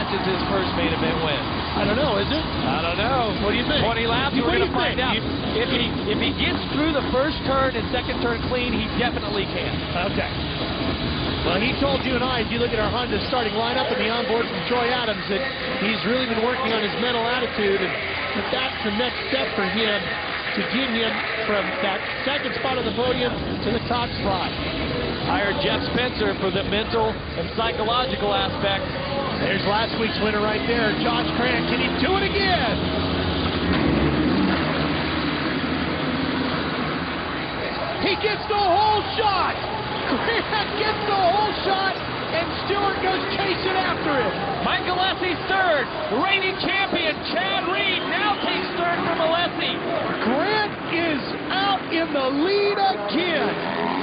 much as his first main event win. I don't know, is it? I don't know. What do you think? 20 laps, we're going to find out. If he gets through the first turn and second turn clean, he definitely can. Okay. Well, he told you and I, if you look at our Honda starting lineup and the onboard from Troy Adams, that he's really been working on his mental attitude, and that's the next step for him to get him from that second spot on the podium to the top spot. Hired Jeff Spencer for the mental and psychological aspect. There's last week's winner right there, Josh Grant. Can he do it again? He gets the whole shot. Grant gets the whole shot, and Stewart goes chasing after him. Mike Alessi's third. Reigning champion Chad Reed now takes third from Alessi. Grant is out in the lead again.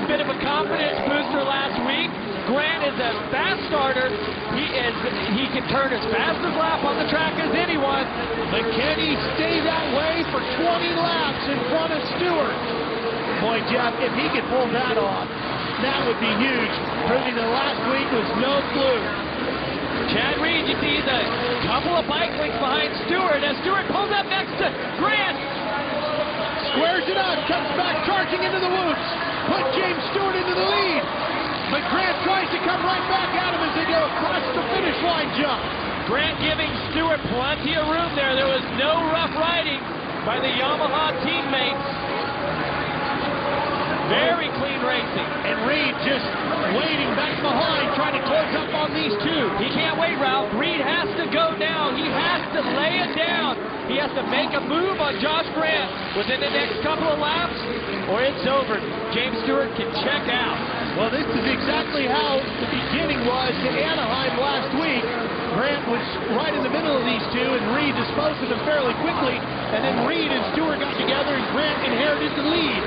Bit of a confidence booster last week. Grant is a fast starter. He can turn as fast as lap on the track as anyone. But can he stay that way for 20 laps in front of Stewart? Boy, Jeff, if he could pull that off, that would be huge. Proving that last week was no fluke. Chad Reed, you see the couple of bike links behind Stewart as Stewart pulls up next to Grant. Squares it up, comes back charging into the whoops. Put James Stewart into the lead. But Grant tries to come right back at him as they go across the finish line jump. Grant giving Stewart plenty of room there. There was no rough riding by the Yamaha teammates. Very clean racing. And Reed just waiting back behind, trying to close up on these two. He can't wait, Ralph. Reed has to go down. He has to lay it down. He has to make a move on Josh Grant within the next couple of laps, or it's over. James Stewart can check out. Well, this is exactly how the beginning was to Anaheim last week. Grant was right in the middle of these two, and Reed disposed of them fairly quickly. And then Reed and Stewart got together, and Grant inherited the lead.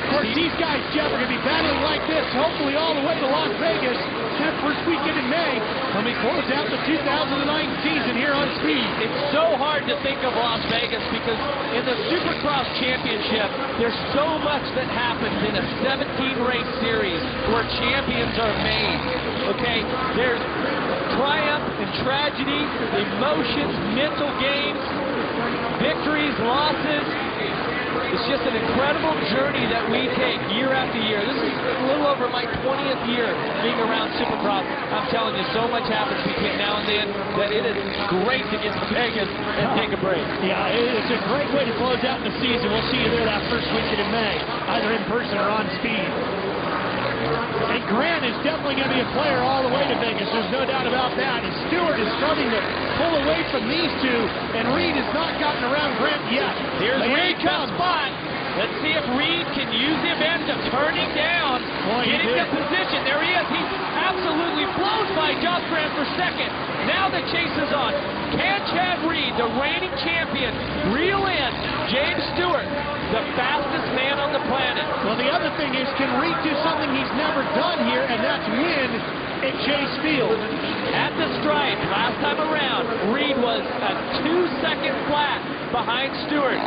Of course, these guys, Jeff, are going to be battling like this, hopefully all the way to Las Vegas, that first weekend in May, when we close out the 2009 season here on Speed. It's so hard to think of Las Vegas because in the Supercross Championship, there's so much that happens in a 17-race series where champions are made. Okay, there's triumph and tragedy, emotions, mental games, victories, losses. It's just an incredible journey that we take year after year. This is a little over my 20th year being around Supercross. I'm telling you, so much happens between now and then that it is great to get to Vegas and take a break. Yeah, it's a great way to close out the season. We'll see you there that first weekend in May, either in person or on Speed. And Grant is definitely going to be a player all the way to Vegas. There's no doubt about that. And Stewart is starting to pull away from these two, and Reed has not gotten around Grant yet. Here's Reed comes spot. Let's see if Reed can use the advantage of turning down, getting the position. There he is. He absolutely blows by Josh Grant for second. Now the chase is on. Can Chad Reed, the reigning champion, reel in James Stewart, the fastest man on the planet? Well, the other thing is, can Reed do something he's never done here, and that's win at Chase Field? At the stripe, last time around, Reed was a 2-second flat behind Stewart.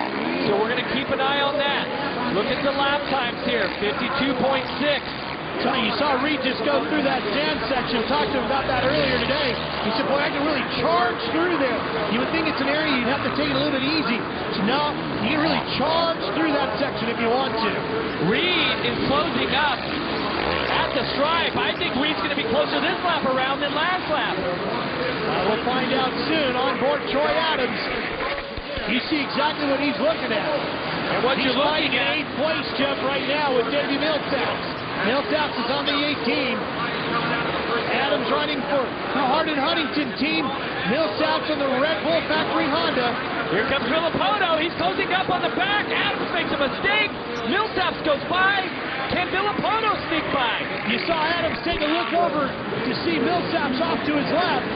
So we're going to keep an eye on that. Look at the lap times here, 52.6. So you saw Reed just go through that sand section. Talked to him about that earlier today. He said, boy, I can really charge through there. You would think it's an area you'd have to take it a little bit easy. So no, you can really charge through that section if you want to. Reed is closing up at the stripe. I think Reed's going to be closer this lap around than last lap. We'll find out soon on board Troy Adams. You see exactly what he's looking at. And what he's you're looking at, 8th place, Jeff, right now with Davey Millsaps. Millsaps is on the 18. Adams running for the Hardin-Huntington team. Millsaps on the Red Bull Factory Honda. Here comes Villapoto. He's closing up on the back. Adams makes a mistake. Millsaps goes by. Can Villapoto sneak by? You saw Adams take a look over to see Millsaps off to his left.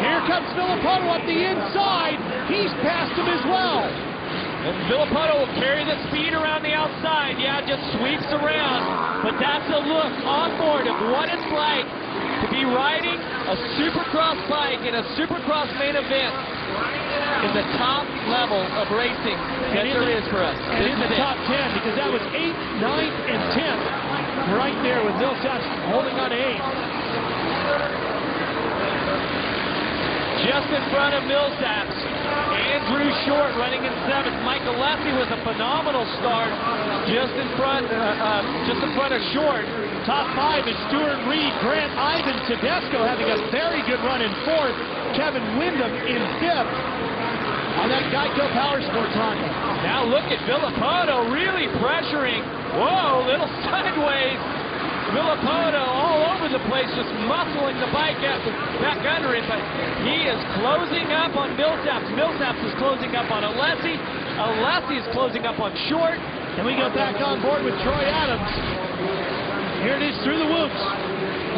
Here comes Villapoto up the inside. He's passed him as well. And Villapoto will carry the speed around the outside. Yeah, just sweeps around. But that's a look on board of what it's like to be riding a Supercross bike in a Supercross main event in the top level of racing that there is for us. And in the top 10, because that was 8th, 9th, and 10th right there with Millsaps holding on to 8th. just in front of Millsaps. Andrew Short running in 7th. Michael Lessie was a phenomenal start just in front of Short. Top 5 is Stuart Reed, Grant Ivan, Tedesco having a very good run in 4th. Kevin Windham in 5th on that Geico Power Sports Honda. Now look at Villapoto really pressuring. Whoa, little sideways. Villapoto all over the place, just muscling the bike back under it, but he is closing up on Millsaps. Millsaps is closing up on Alessi. Alessi is closing up on Short. And we go back on board with Troy Adams. Here it is through the whoops.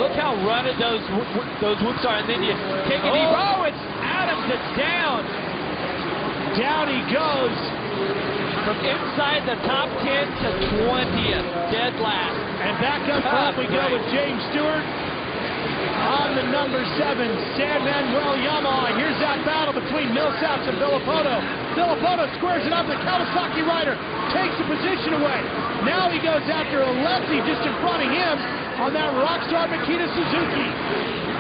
Look how running those whoops are, and then you take a deep. Oh, it's Adams that's down. Down he goes. From inside the top 10 to 20th, dead last. And back up front we go with James Stewart on the number 7, San Manuel Yamaha. Here's that battle between Millsaps and Villapoto. Villapoto squares it up. The Kawasaki rider takes the position away. Now he goes after Alessi just in front of him on that Rockstar Makita Suzuki.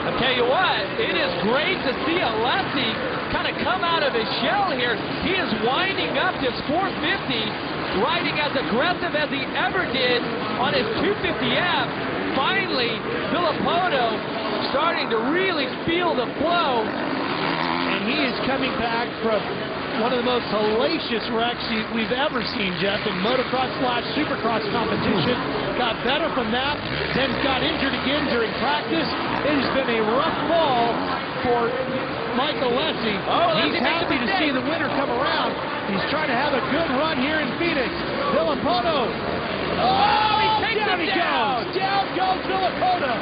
I'll tell you what, it is great to see Alessi kind of come out of his shell here. He is winding up this 450, riding as aggressive as he ever did on his 250F. Finally, Villapoto starting to really feel the flow. And he is coming back from one of the most hellacious wrecks we've ever seen, Jeff, in motocross/supercross competition. Got better from that, then got injured again during practice. It has been a rough fall for Michael Lessie. He's happy to see the winter come around. He's trying to have a good run here in Phoenix. Villapoto. Oh, he takes down him he down. goes. Down goes Villapoto.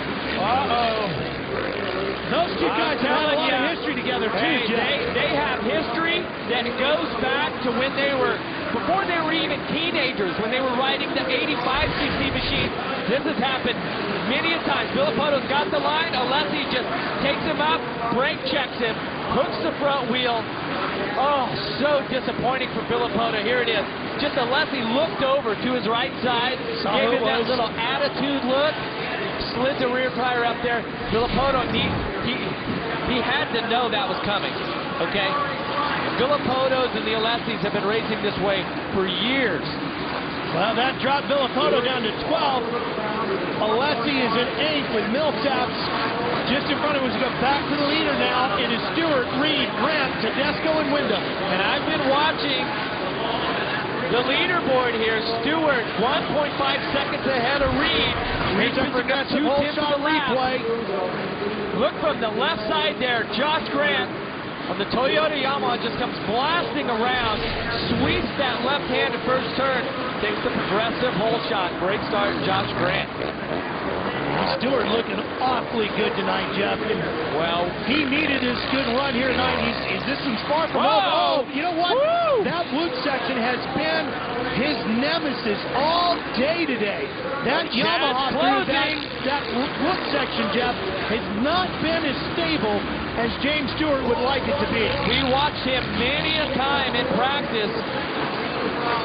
Those two guys have a lot of history together, too, Jeff. They have history that goes back to when they were, before they were even teenagers, when they were riding the 85cc machine. This has happened many a times. Villapoto's got the line. Alessi just takes him up, brake checks him, hooks the front wheel. Oh, so disappointing for Villapoto. Here it is. Just Alessi looked over to his right side, gave him that little attitude look, slid the rear tire up there. Villapoto, he had to know that was coming, okay? Villapotos and the Alessis have been racing this way for years. Well, that dropped Villapoto down to 12th. Alessi is in 8th with Millsaps just in front of him. He's going back to the leader now. It is Stewart, Reed, Grant, Tedesco, and Windham. And I've been watching the leaderboard here. Stewart, 1.5 seconds ahead of Reed. Reed's a progressive whole shot replay. Look from the left side there. Josh Grant on the Toyota Yamaha just comes blasting around, sweeps that left-handed first turn, takes the progressive whole shot. Great start, Josh Grant. Stewart looking awfully good tonight, Jeff. Well, he needed this good run here tonight. He's distance far from over. Oh, you know what? Woo! That wood section has been his nemesis all day today. That Yamaha through that wood section, Jeff, has not been as stable as James Stewart would like it to be. We watched him many a time in practice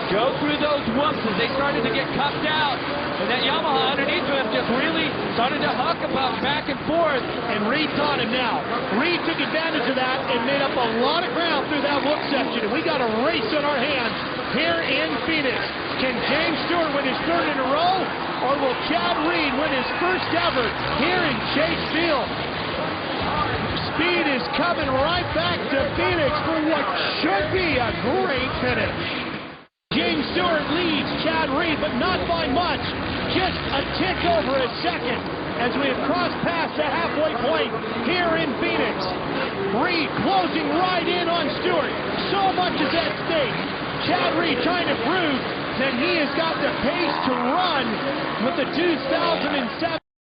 go through those whoops as they started to get cuffed out. And that Yamaha underneath him just really started to huck about back and forth. And Reed taught him now. Reed took advantage of that and made up a lot of ground through that whoop section. And we got a race on our hands here in Phoenix. Can James Stewart win his 3rd in a row? Or will Chad Reed win his 1st ever here in Chase Field? Speed is coming right back to Phoenix for what should be a great finish. James Stewart leads Chad Reed, but not by much. Just a tick over a second as we have crossed past the halfway point here in Phoenix. Reed closing right in on Stewart. So much is at stake. Chad Reed trying to prove that he has got the pace to run with the 2007